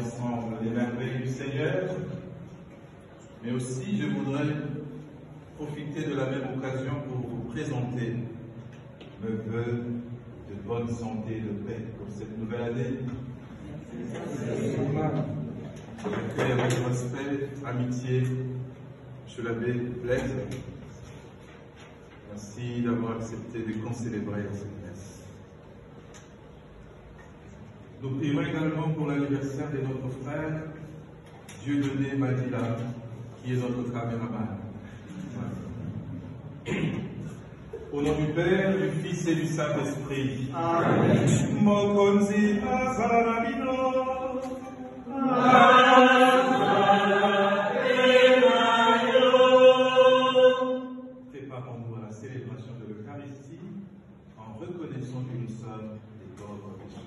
ensemble les merveilles du Seigneur, mais aussi je voudrais profiter de la même occasion pour vous présenter mes vœux de bonne santé et de paix pour cette nouvelle année. J'accueille avec respect, amitié, M. l'abbé Blaise. Merci d'avoir accepté de concélébrer cette messe. Nous prions également pour l'anniversaire de notre frère Dieudonné Madila, qui est notre caméraman. Au nom du Père, du Fils et du Saint-Esprit. Amen. Préparons-nous à la célébration de l'Eucharistie en reconnaissant que nous sommes des pauvres pécheurs.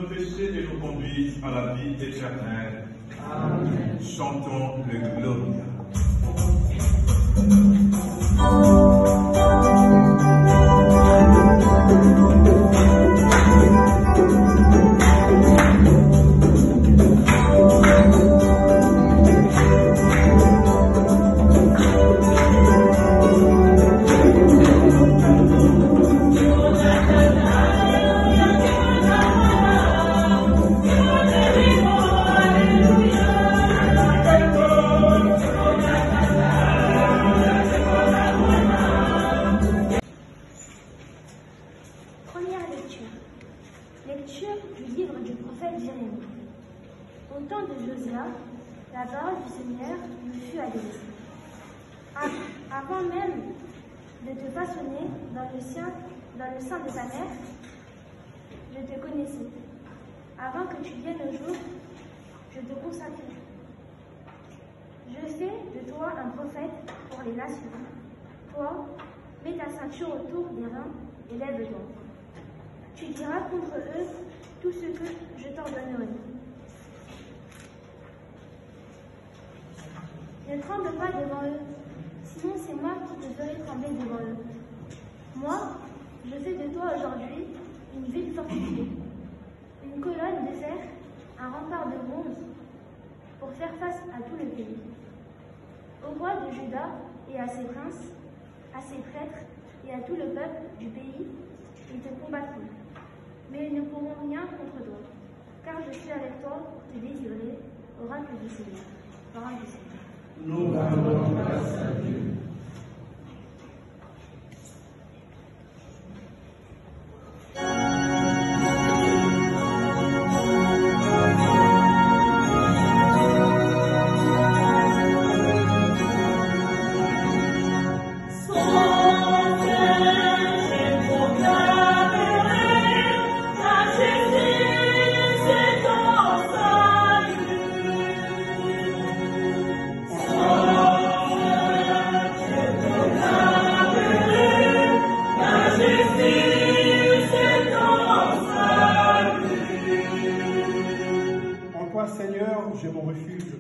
nos péchés et nous conduise à la vie éternelle. Amen. Chantons le Gloria. Lecture du livre du prophète Jérémie. Au temps de Josia, la parole du Seigneur me fut adressée. Avant même de te façonner dans le sein de ta mère, je te connaissais. Avant que tu viennes au jour, je te consacrais. Je fais de toi un prophète pour les nations. Toi, mets ta ceinture autour des reins et lève-toi. Tu diras contre eux tout ce que je t'ordonnerai. Ne tremble pas devant eux, sinon c'est moi qui te ferai trembler devant eux. Moi, je fais de toi aujourd'hui une ville fortifiée, une colonne de fer, un rempart de bronze, pour faire face à tout le pays. Au roi de Juda et à ses princes, à ses prêtres et à tout le peuple du pays, ils te combattront. Mais ils ne pourront rien contre toi, car je suis avec toi pour te délivrer, oracle du Seigneur. Parole du Seigneur. Nous rendons grâce à Dieu. Seigneur, j'ai mon refuge.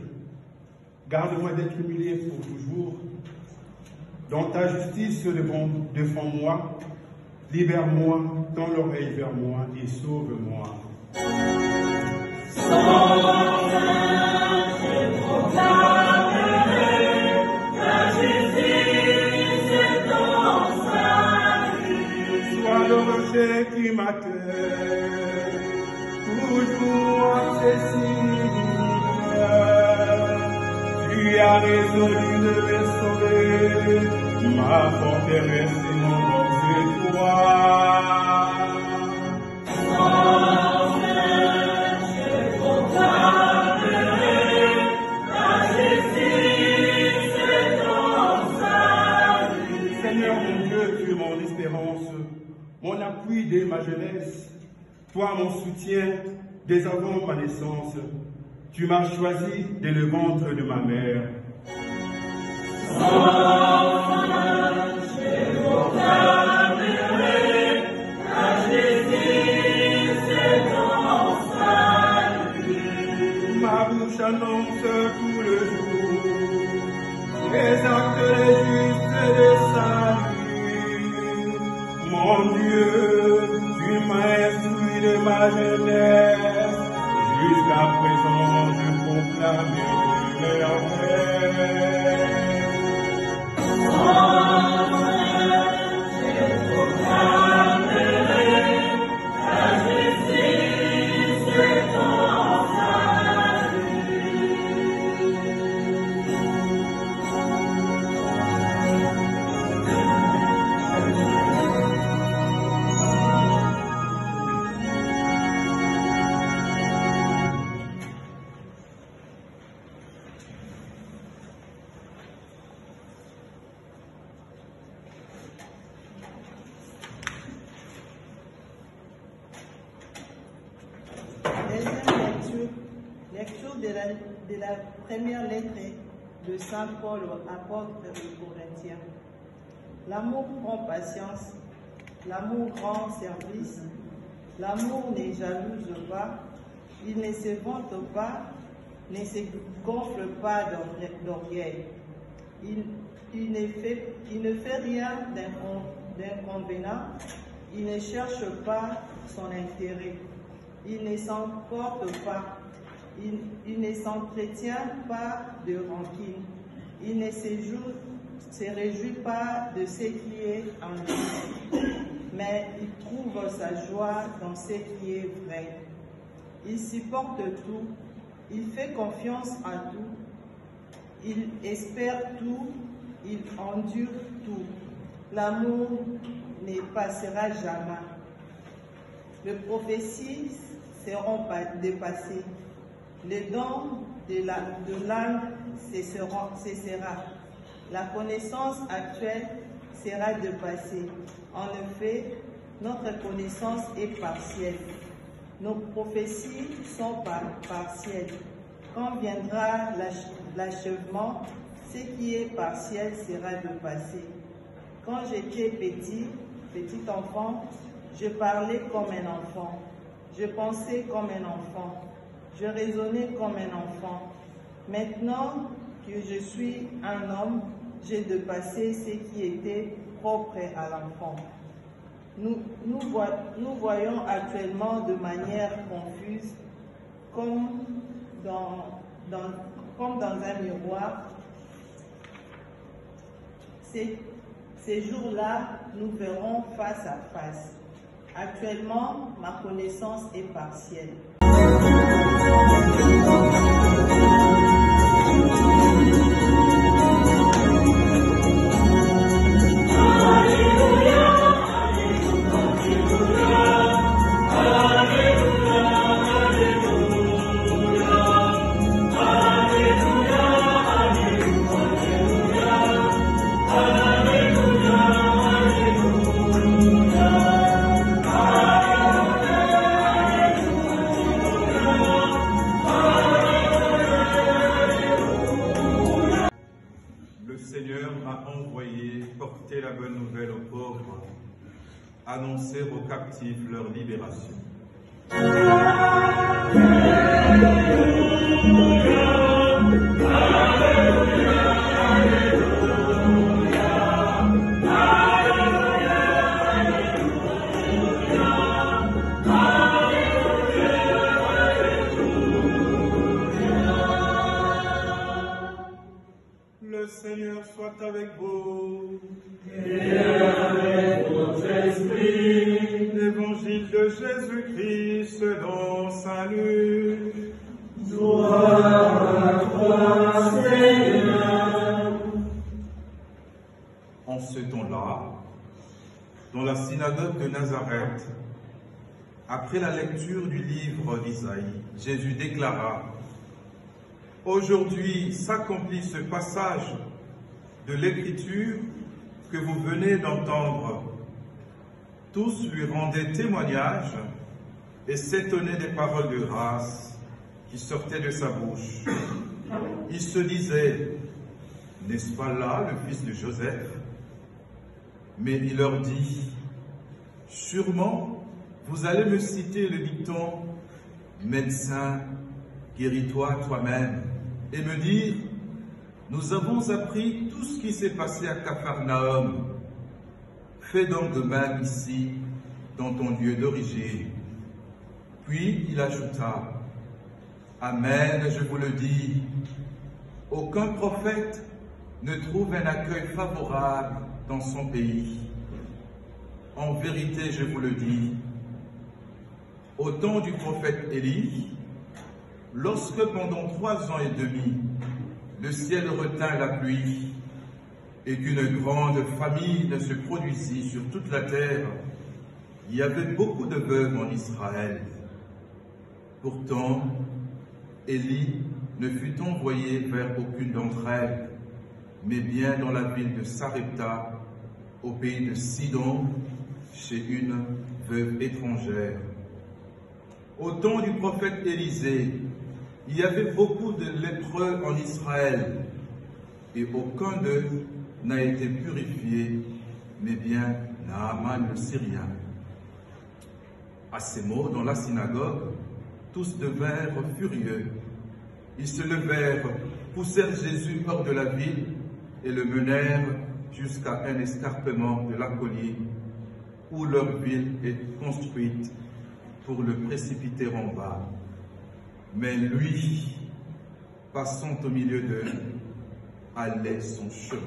Garde-moi d'être humilié pour toujours. Dans ta justice, défends-moi. Libère-moi, tends l'oreille vers moi et sauve-moi. Sois le rocher qui m'attend, toujours accessible. Tu as résolu de me sauver, ma forteresse et mon obsétoire. Je proclamerai ta justice et ton salut. Seigneur mon Dieu, tu es mon espérance, mon appui dès ma jeunesse, toi mon soutien dès avant ma naissance. Tu m'as choisi dès le ventre de ma mère. Je proclamerai ta justice et ton salut. Ma bouche annonce tout le jour les actes des justes et des saluts. Mon Dieu, tu m'as instruit de ma jeunesse. Jusqu'à présent, je proclame tes merveilles. Je proclamerai ta justice et ton salut. Lecture de la première lettre de Saint Paul au apôtre aux Corinthiens. L'amour prend patience, l'amour rend service, L'amour ne jalouse pas, il ne se vante pas, ne se gonfle pas d'orgueil. Il ne fait rien d'inconvénient, il ne cherche pas son intérêt, il ne s'emporte pas, il ne s'entretient pas de rancune, il ne se réjouit pas de ce qui est en lui, mais il trouve sa joie dans ce qui est vrai. Il supporte tout, il fait confiance à tout, il espère tout, il endure tout. L'amour ne passera jamais. Les prophéties seront dépassées. Le don de l'âme cessera. La connaissance actuelle sera dépassée. En effet, notre connaissance est partielle. Nos prophéties sont partielles. Quand viendra l'achèvement, ce qui est partiel sera dépassé. Quand j'étais petit enfant, je parlais comme un enfant. Je pensais comme un enfant. Je raisonnais comme un enfant. Maintenant que je suis un homme, j'ai dépassé ce qui était propre à l'enfant. Nous voyons actuellement de manière confuse, comme dans un miroir. Ces jours-là, nous verrons face à face. Actuellement, ma connaissance est partielle. Porter la bonne nouvelle aux pauvres, annoncer aux captifs leur libération. Le Seigneur soit avec vous. Et avec votre esprit. L'évangile de Jésus-Christ selon saint Luc. Gloire à toi, Seigneur. En ce temps-là, dans la synagogue de Nazareth, après la lecture du livre d'Isaïe, Jésus déclara: aujourd'hui s'accomplit ce passage de l'Écriture que vous venez d'entendre. Tous lui rendaient témoignage et s'étonnaient des paroles de grâce qui sortaient de sa bouche. Ils se disaient: n'est-ce pas là le fils de Joseph? Mais il leur dit: sûrement vous allez me citer le dicton « Médecin, guéris-toi toi-même » et me dire: nous avons appris tout ce qui s'est passé à Capharnaüm. Fais donc de même ici, dans ton lieu d'origine. Puis il ajouta: amen, je vous le dis, aucun prophète ne trouve un accueil favorable dans son pays. En vérité, je vous le dis, au temps du prophète Élie, lorsque pendant 3 ans et demi, le ciel retint la pluie et qu'une grande famine se produisit sur toute la terre, il y avait beaucoup de veuves en Israël. Pourtant, Élie ne fut envoyé vers aucune d'entre elles, mais bien dans la ville de Sarepta, au pays de Sidon, chez une veuve étrangère. Au temps du prophète Élisée, il y avait beaucoup de lépreux en Israël, et aucun d'eux n'a été purifié, mais bien Naaman le Syrien. À ces mots, dans la synagogue, tous devinrent furieux. Ils se levèrent, poussèrent Jésus hors de la ville et le menèrent jusqu'à un escarpement de la colline où leur ville est construite pour le précipiter en bas. Mais lui, passant au milieu d'eux, allait son chemin.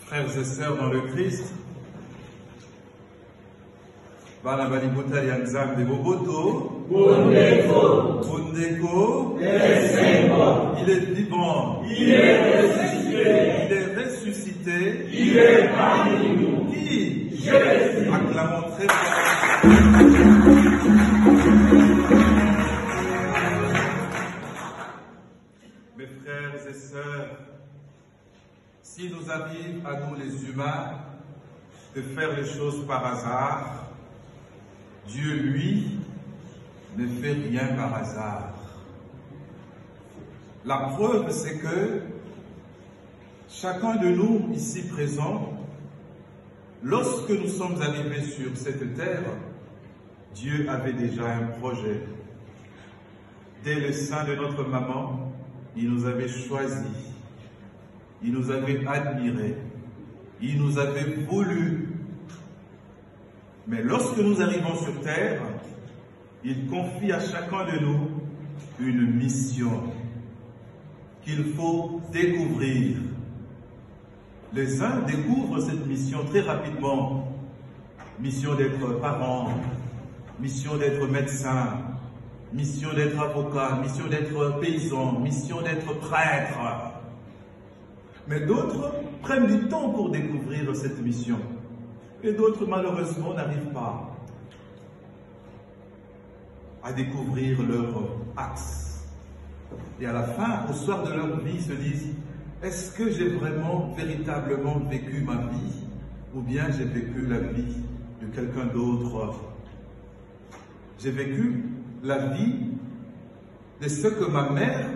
Frères et sœurs dans le Christ, Bana Balibota Yanzam de Boboto, Bondeko, il est vivant, il est ressuscité, il est parmi nous. Qui? Jésus. Acclamons très fort. Mes frères et sœurs, s'il nous arrive à nous les humains de faire les choses par hasard, Dieu, lui, ne fait rien par hasard. La preuve, c'est que chacun de nous, ici présents, lorsque nous sommes arrivés sur cette terre, Dieu avait déjà un projet. Dès le sein de notre maman, il nous avait choisis. Il nous avait admirés, il nous avait voulu. Mais lorsque nous arrivons sur terre, il confie à chacun de nous une mission qu'il faut découvrir. Les uns découvrent cette mission très rapidement. Mission d'être parent, mission d'être médecin, mission d'être avocat, mission d'être paysan, mission d'être prêtre. Mais d'autres prennent du temps pour découvrir cette mission. Et d'autres, malheureusement, n'arrivent pas à découvrir leur axe. Et à la fin, au soir de leur vie, se disent, est-ce que j'ai vraiment, véritablement vécu ma vie? Ou bien j'ai vécu la vie de quelqu'un d'autre? J'ai vécu la vie de ce que ma mère...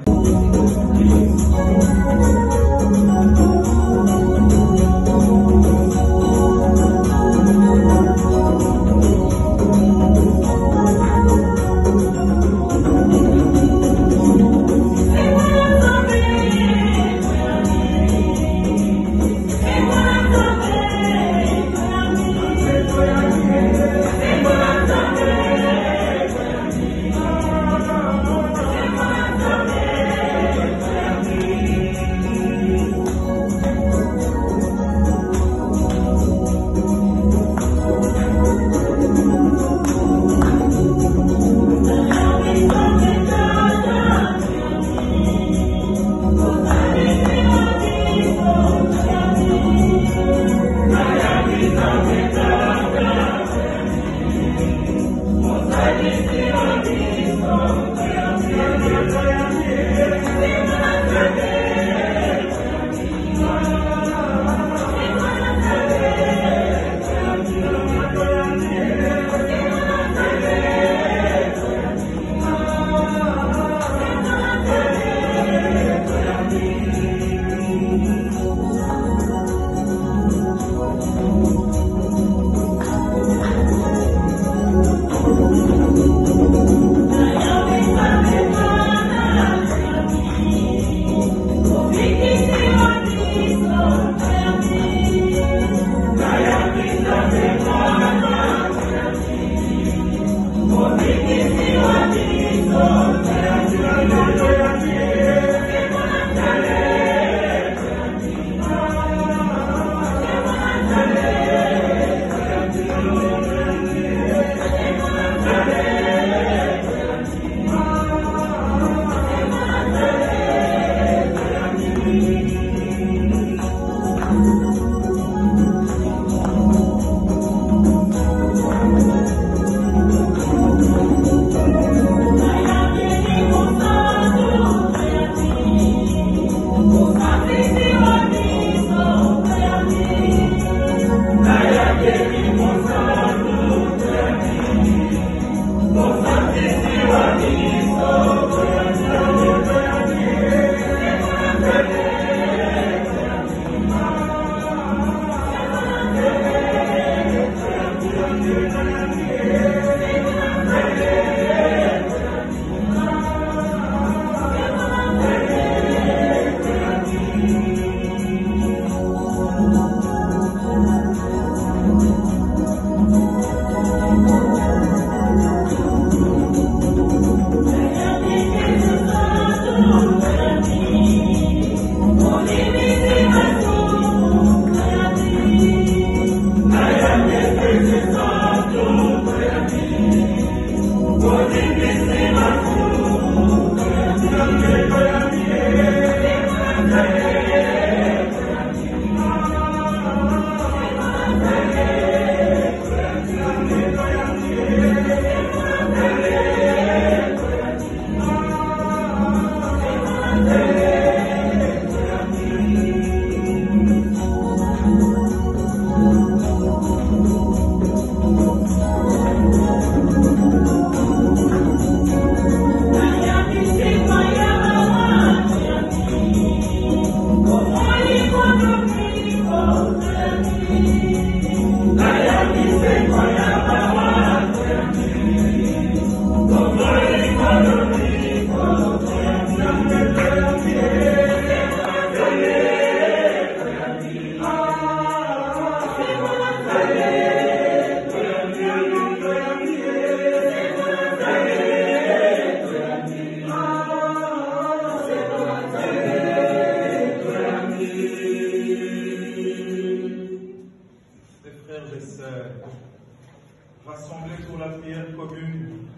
prière commune,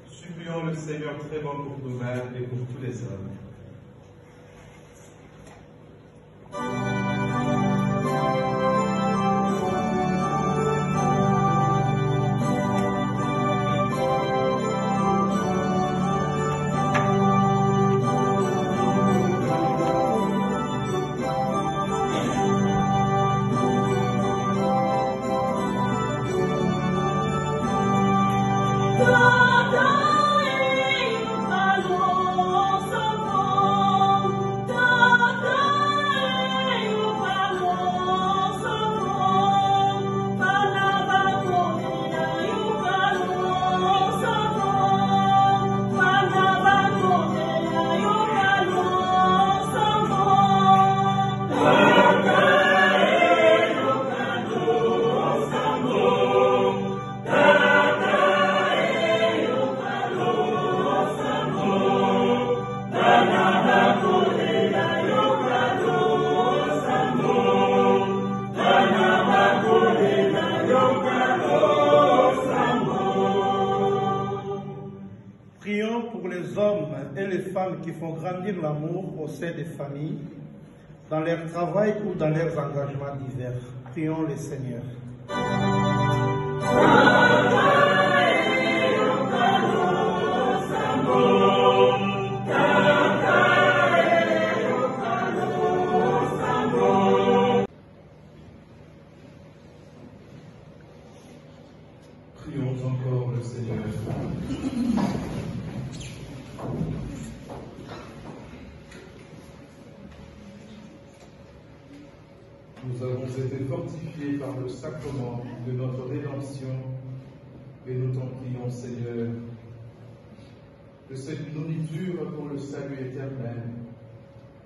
supplions le Seigneur très bon pour nous-mêmes et pour tous les hommes. Qui font grandir l'amour au sein des familles, dans leur travail ou dans leurs engagements divers. Prions le Seigneur. Prions encore le Seigneur. Nous avons été fortifiés par le sacrement de notre rédemption et nous t'en prions, Seigneur, que cette nourriture pour le salut éternel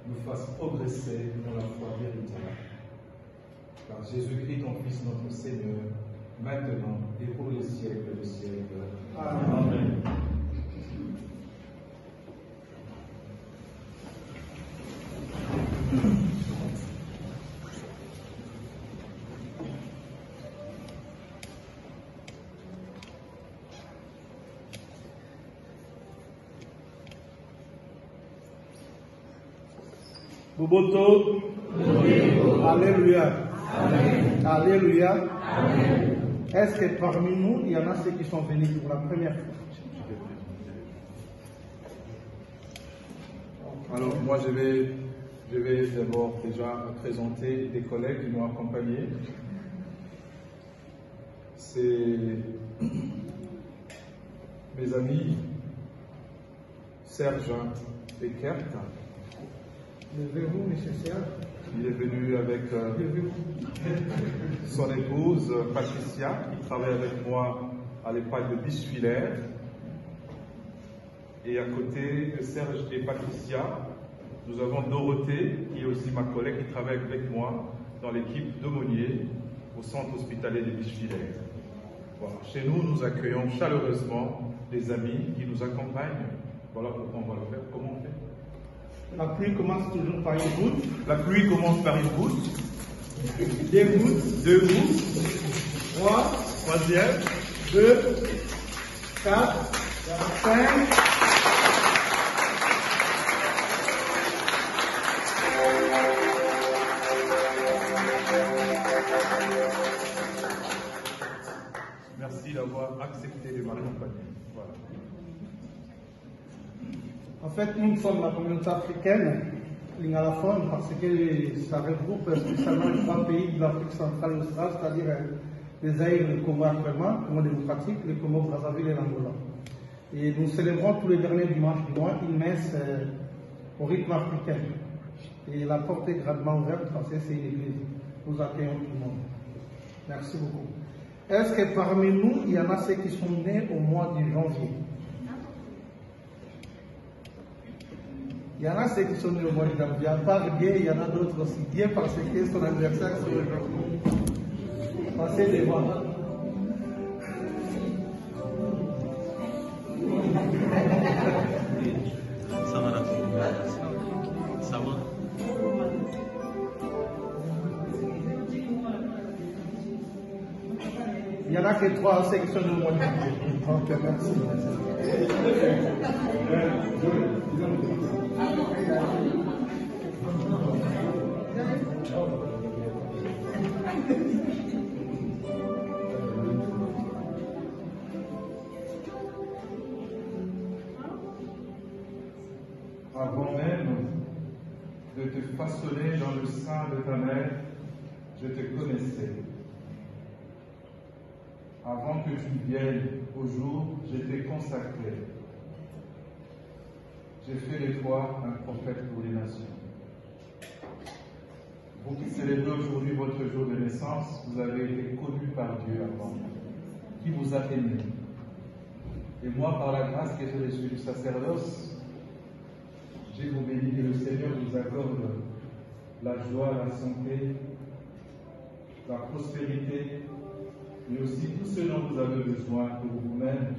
nous fasse progresser dans la foi véritable. Par Jésus-Christ, ton Fils, notre Seigneur, maintenant et pour les siècles des siècles. Amen. Boboto. Alléluia. Amen. Alléluia. Amen. Est-ce que parmi nous, il y en a ceux qui sont venus pour la première fois? Alors, moi, je vais d'abord déjà présenter des collègues qui m'ont accompagné. C'est mes amis Serge et Kert. Levez-vous, monsieur Serge. Il est venu avec son épouse Patricia, qui travaille avec moi à l'EHPAD de Bischwiller. Et à côté de Serge et Patricia, nous avons Dorothée, qui est aussi ma collègue, qui travaille avec moi dans l'équipe d'aumôniers au centre hospitalier de Bischwiller. Voilà. Chez nous, nous accueillons chaleureusement des amis qui nous accompagnent. Voilà pourquoi on va le faire. Comment on fait? La pluie commence toujours par une goutte. La pluie commence par une goutte. Deux gouttes. Deux gouttes. Trois. Troisième. 2, 4, 5. Merci d'avoir accepté de m'accompagner. Voilà. En fait, nous sommes la communauté africaine, Lingalaphone, parce que ça regroupe spécialement les 3 pays de l'Afrique centrale et australe, c'est-à-dire les Zaïre, le Congo actuellement, le Congo démocratique, le Congo Brazzaville et l'Angola. Et nous célébrons tous les derniers dimanches du mois une messe au rythme africain. Et la porte est grandement ouverte parce que c'est une église. Nous accueillons tout le monde. Merci beaucoup. Est-ce que parmi nous, il y en a ceux qui sont nés au mois de janvier? Il y en a ceux qui sont nés au mois de janvier. À part Dieu, il y en a d'autres aussi. Dieu parce que son anniversaire c'est aujourd'hui. Passez les voir. Ça va, ça va. Il n'y en a que 3 ceux qui sont nés au mois de janvier. Ok, merci. Avant même de te façonner dans le sein de ta mère, je te connaissais. Avant que tu viennes au jour, je t'ai consacré. J'ai fait de toi un prophète pour les nations. Vous qui célébrez aujourd'hui votre jour de naissance, vous avez été connus par Dieu avant, qui vous a aimé. Et moi, par la grâce que j'ai reçue du sacerdoce, je vous bénis que le Seigneur vous accorde la joie, la santé, la prospérité, mais aussi tout ce dont vous avez besoin pour vous-même,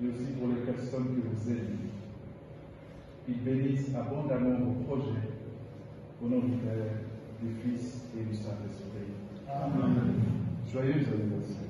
mais aussi pour les personnes que vous aimez. Il bénisse abondamment vos projets, au nom du Père, du Fils et du Saint-Esprit. Amen. Joyeux anniversaire.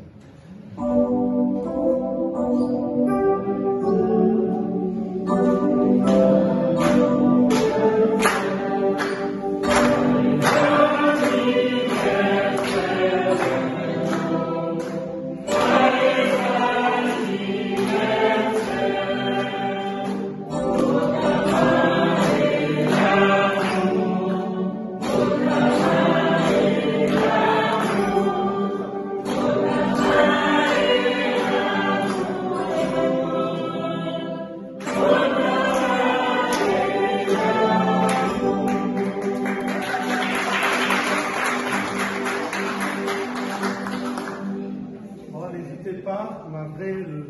Malgré le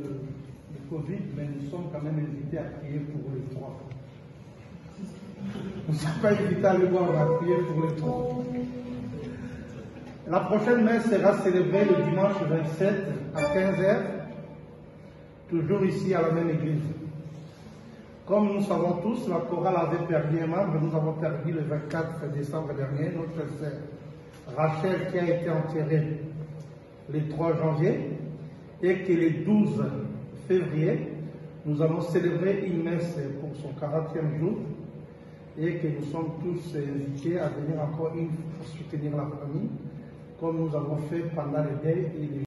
Covid, mais nous sommes quand même invités à prier pour les trois. Nous ne sommes pas invités à aller voir, on va prier pour les trois. La prochaine messe sera célébrée le dimanche 27 à 15h, toujours ici à la même église. Comme nous savons tous, la chorale avait perdu un membre, nous avons perdu le 24 décembre dernier notre sœur Rachel qui a été enterrée le 3 janvier. Et que le 12 février, nous allons célébrer une messe pour son 40e jour et que nous sommes tous invités à venir encore une fois pour soutenir la famille, comme nous avons fait pendant les deuils et les